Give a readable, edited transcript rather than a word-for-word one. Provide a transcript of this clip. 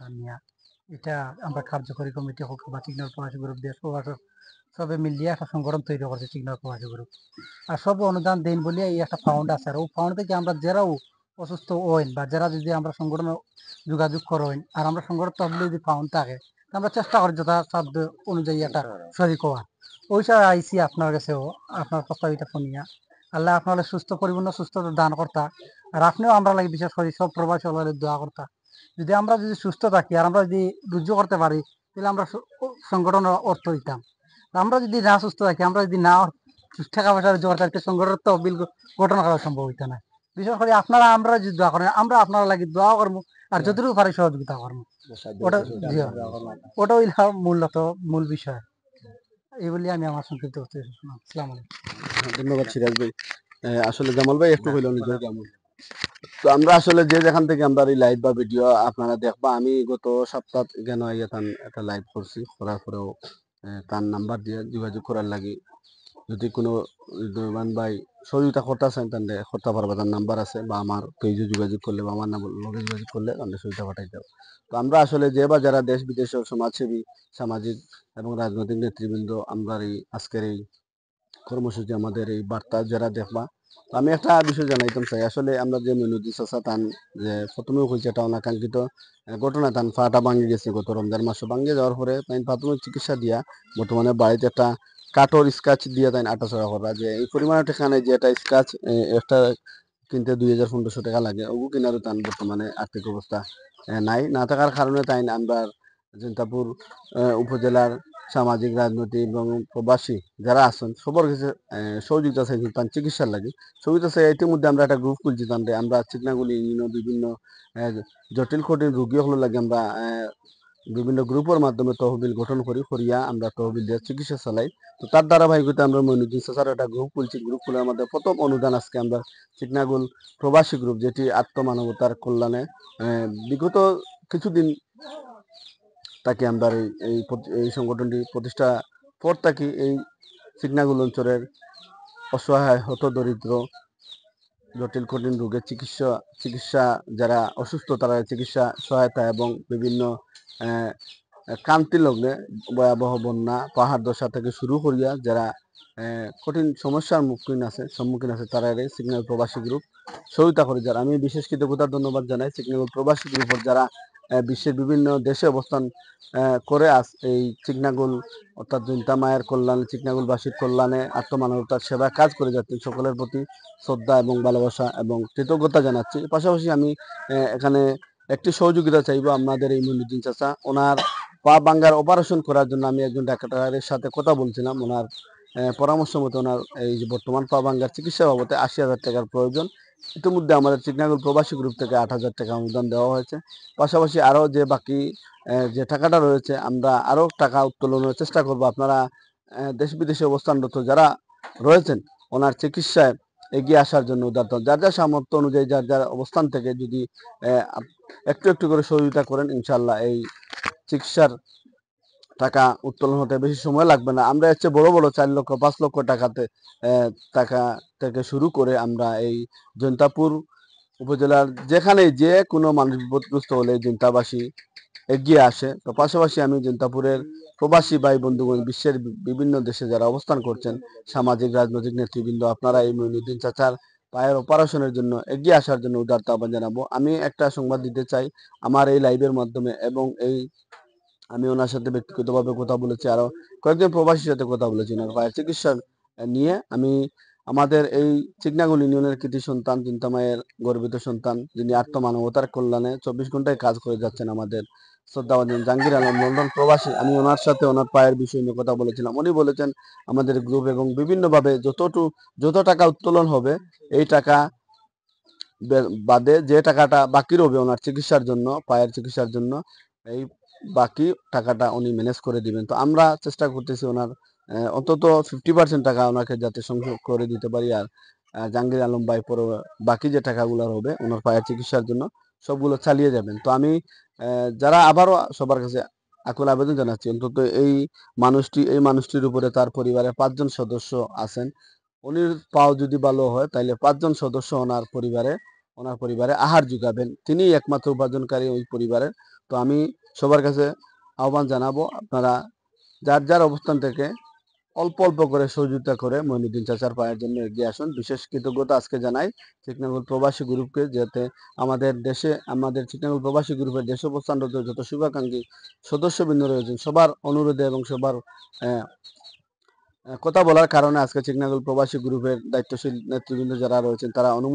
অনুদান নিয়ে এটা আমরা কার্যকরী কমিটি হোক বা চিকনার প্রবাসী গ্রুপ দিয়ে সবে মিলিয়ে একটা সংগঠন তৈরি করছে চিকনার প্রবাসী গ্রুপ। আর সব অনুদান দিন বলে এই একটা ফাউন্ড আছে, আর ওই ফাউন্ড থেকে আমরা যারাও অসুস্থ হইন বা যারা যদি আমরা সংগঠনে যোগাযোগ করেন আর আমরা সংগঠন তহবিল যদি ফাউন্ড থাকে আমরা চেষ্টা করি যথাসাধ্য অনুযায়ী একটা শরীর হওয়ার। ওইসব আইসি আপনার কাছেও আপনার প্রস্তাবিত ফোনিয়া আল্লাহ আপনার সুস্থ পরিপূর্ণ সুস্থতা দান করতা। আর আপনিও আমরা লাগে বিশেষ করে সব প্রবাসী দোয়া করতা। আমরা যদি সুস্থ থাকি আর আমরা যদি রুজু করতে পারি তাহলে আমরা সংগঠনের অর্থ দিতাম। আমরা যদি না সুস্থ থাকি, আমরা যদি না টাকা পয়সা রুজু করতে পারি, সংগঠনের তহবিল গঠন করা সম্ভব হইতো না। বিশেষ করে আপনারা আমরা যদি দোয়া করেন আমরা আপনারা লাগে দোয়া করবো আর যতটুকু পারি সহযোগিতা করবো। ওটা ওটা হইল মূল বিষয়। এই বলে আমি আমার সংক্ষিপ্ত আসসালামু আলাইকুম। ধন্যবাদ সিরাজ ভাই। আসলে জামাল ভাই একটু হইল নিজের কেমন তো আমরা আসলে যে যেখান থেকে আমরা এই লাইভ বা ভিডিও আপনারা দেখবা, আমি গত সপ্তাহ কেন একটা লাইভ করছি, করার পরেও তার নাম্বার দিয়ে যোগাযোগ করার লাগি যদি কোনো দৈবান ভাই সহযোগিতা করতে চান তাহলে করতে পারবে, তার নাম্বার আছে বা আমার পেজে যোগাযোগ করলে বা আমার লগে যোগাযোগ করলে তাহলে সহযোগিতা পাঠাই দেব। তো আমরা আসলে যে বা যারা দেশ বিদেশের সমাজসেবী, সামাজিক এবং রাজনৈতিক নেতৃবৃন্দ আমরা এই আজকের এই কর্মসূচি আমাদের এই বার্তা যারা দেখবা, আমি একটা বিষয় জানাইতাম চাই। আসলে আমরা যে মইনুদ্দিন চাচা তান যে প্রথমেও কইছে এটা অনাকাঙ্ক্ষিত ঘটনা, তান ফাটা ভাঙি গেছে গত রমজান মাসে। ভাঙিয়ে যাওয়ার পরে তাই প্রাথমিক চিকিৎসা দিয়া বর্তমানে বাড়িতে একটা কাঠর স্কাচ দিয়ে তাই আটাচড়া করা, যে এই পরিমাণে টাকা নেই যে একটা স্কাচ একটা কিনতে 2,500 টাকা লাগে, ওগু কিনারও তান বর্তমানে আর্থিক অবস্থা নাই। না থাকার কারণে তাই আমরা জৈন্তাপুর উপজেলার সামাজিক রাজনৈতিক এবং প্রবাসী যারা আছেন সবার কাছে সহযোগিতা চাইছি তার চিকিৎসার লাগে। সহযোগিতা চাই ইতিমধ্যে আমরা একটা গ্রুপ খুলছি, তাহলে আমরা চিকনাগুলি বিভিন্ন জটিল কঠিন রোগী হলো লাগে আমরা বিভিন্ন গ্রুপের মাধ্যমে তহবিল গঠন করিয়া আমরা তহবিল দিয়ে চিকিৎসা চালাই। তো তার ধারাবাহিকতা আমরা মইনুদ্দিন চাচার একটা গ্রুপ খুলছি। গ্রুপ খোলার মধ্যে প্রথম অনুদান আজকে আমরা চিকনাগুল প্রবাসী গ্রুপ, যেটি আত্মমানবতার কল্যাণে বিগত কিছুদিন তাকে আমরা এই সংগঠনটি প্রতিষ্ঠা পর থাকি এই চিকনাগুল অঞ্চলের অসহায় হত দরিদ্র জটিল কঠিন রোগের চিকিৎসা যারা অসুস্থ তারা চিকিৎসা সহায়তা এবং বিভিন্ন ক্রান্তি লগ্নে ভয়াবহ বন্যা পাহাড় দশা থেকে শুরু করিয়া যারা কঠিন সমস্যার সম্মুখীন আছে তারা সিগন্যাল প্রবাসী গ্রুপ সহায়তা করে। যারা আমি বিশেষ কৃতজ্ঞতা ধন্যবাদ জানাই সিগন্যাল প্রবাসী গ্রুপের যারা বিশ্বের বিভিন্ন দেশে অবস্থান করে এই চিকনাগুল অর্থাৎ জৈন্তা মায়ের কল্যাণে চিকনাগুলবাসীর কল্যাণে আত্মমানবতার সেবা কাজ করে যাচ্ছেন। সকলের প্রতি শ্রদ্ধা এবং ভালোবাসা এবং কৃতজ্ঞতা জানাচ্ছি। পাশাপাশি আমি এখানে একটি সহযোগিতা চাইবো আপনাদের এই মইনুদ্দিন চাচা, ওনার পা ভাঙ্গার অপারেশন করার জন্য আমি একজন ডাক্তারের সাথে কথা বলছিলাম। ওনার পরামর্শ মতো ওনার এই যে বর্তমান পা ভাঙ্গার চিকিৎসা বাবদে 80,000 টাকার প্রয়োজন। ইতিমধ্যে আমাদের চিকনাগুল প্রবাসী গ্রুপ থেকে 8,000 টাকা অনুদান দেওয়া হয়েছে। পাশাপাশি আরও যে বাকি যে টাকাটা রয়েছে আমরা আরও টাকা উত্তোলনের চেষ্টা করব। আপনারা দেশ বিদেশে অবস্থানরত যারা রয়েছেন ওনার চিকিৎসায় এগিয়ে আসার জন্য উদারত যার যার সামর্থ্য অনুযায়ী যার যার অবস্থান থেকে যদি একটু একটু করে সহযোগিতা করেন, ইনশাল্লাহ এই চিকিৎসার টাকা উত্তোলন হতে বেশি সময় লাগবে না। আমরা হচ্ছে বড় বড় 4 লক্ষ 5 লক্ষ টাকা থেকে শুরু করে আমরা এই জৈন্তাপুর উপজেলার যেখানে যে কোনো মানুষ বিপদগ্রস্ত হলে জৈন্তাবাসী এগিয়ে আসে। তো পাশাপাশি আমি জৈন্তাপুরের প্রবাসী ভাই বন্ধুগণ বিশ্বের বিভিন্ন দেশে যারা অবস্থান করছেন সামাজিক রাজনৈতিক নেতৃবৃন্দ, আপনারা এই মইনুদ্দিন চাচার পায়ের অপারেশনের জন্য এগিয়ে আসার জন্য উদারতা আহ্বান জানাবো। আমি একটা সংবাদ দিতে চাই আমার এই লাইভের মাধ্যমে, এবং আমি ওনার সাথে ব্যক্তিগতভাবে কথা বলেছি, আরো কয়েকজন প্রবাসীর সাথে কথা বলেছি ওনার পায়ের চিকিৎসা নিয়ে। আমি আমাদের এই চিকনাগুল ইউনিয়নের কৃতি সন্তান চিন্তামায়ের গর্বিত সন্তান যিনি আত্মমানবতার কল্যাণে 24 ঘন্টায় কাজ করে যাচ্ছেন আমাদের শ্রদ্ধাভাজন জাহাঙ্গীর আলম লন্ডন প্রবাসী, আমি ওনার সাথে ওনার পায়ের বিষয় নিয়ে কথা বলেছিলাম। উনি বলেছেন আমাদের গ্রুপ এবং বিভিন্নভাবে যত টাকা উত্তোলন হবে এই টাকা বাদে যে টাকাটা বাকি রবে ওনার চিকিৎসার জন্য, পায়ের চিকিৎসার জন্য, এই বাকি টাকাটা উনি ম্যানেজ করে দিবেন। তো আমরা চেষ্টা করতেছি ওনার অন্তত 50% টাকা ওনাকে যাতে সংযোগ করে দিতে পারি। আর জাহাঙ্গীর আলম ভাই পরে বাকি যে টাকাগুলো হবে ওনার পায়ের চিকিৎসার জন্য সবগুলো চালিয়ে যাবেন। তো আমি যারা আবারও সবার কাছে আকুল আবেদন জানাচ্ছি, অন্তত এই মানুষটির উপরে তার পরিবারের 5 জন সদস্য আছেন, উনির পাও যদি ভালো হয় তাইলে 5 জন সদস্য ওনার পরিবারে ওনার পরিবারে আহার যোগাবেন। তিনিই একমাত্র উপার্জনকারী ওই পরিবারের। তো আমি সবার কাছে আহ্বান জানাবো, আপনারা যার যার অবস্থান থেকে অল্প অল্প করে সহযোগিতা করে মঈনুদ্দিন চাচার পায়ের জন্য এগিয়ে আসুন। বিশেষ কৃতজ্ঞতা আজকে জানাই চিকনাগল প্রবাসী গ্রুপকে, যাতে আমাদের দেশে, আমাদের চিকনাগল প্রবাসী গ্রুপের দেশ অবস্থানরত যত শুভাকাঙ্ক্ষী সদস্যবৃন্দ রয়েছেন, সবার অনুরোধে এবং সবার কথা বলার কারণে আজকে চিকনাগল প্রবাসী গ্রুপের দায়িত্বশীল নেতৃবৃন্দ যারা রয়েছেন তারা অনুমতি